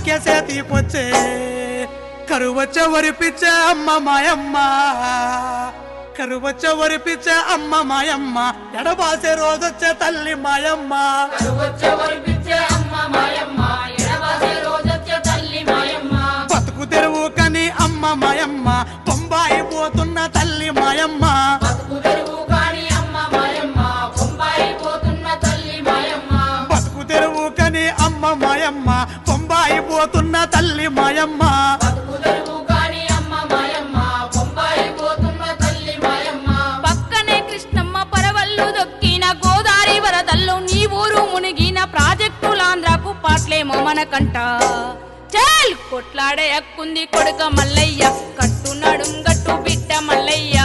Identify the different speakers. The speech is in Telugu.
Speaker 1: కేసేతికొచ్చే కరువచ్చే వరిపిచ్చే అమ్మ మాయమ్మ కరువచ్చే వరిపిచ్చే అమ్మ మాయమ్మ ఎడబాసే రోజొచ్చే తల్లి మాయమ్మ బతుకు తెరువు కని అమ్మ మాయమ్మ బొంబాయి పోతున్న తల్లి మాయమ్మ బతుకు తెరువు కని అమ్మ మాయమ్మ బొంబాయి పోతున్న తల్లి మాయమ్మ
Speaker 2: పక్కనే కృష్ణమ్మ పరవళ్ళు దొక్కిన గోదావరి వరదల్లో నీ ఊరు మునిగిన ప్రాజెక్టులాంధ్రకు పాటలేమో మనకంట చల్ కొట్లాడే హక్కుంది కొడుక మల్లయ్య కట్టు నడుం గట్టు బిడ్డ మల్లయ్య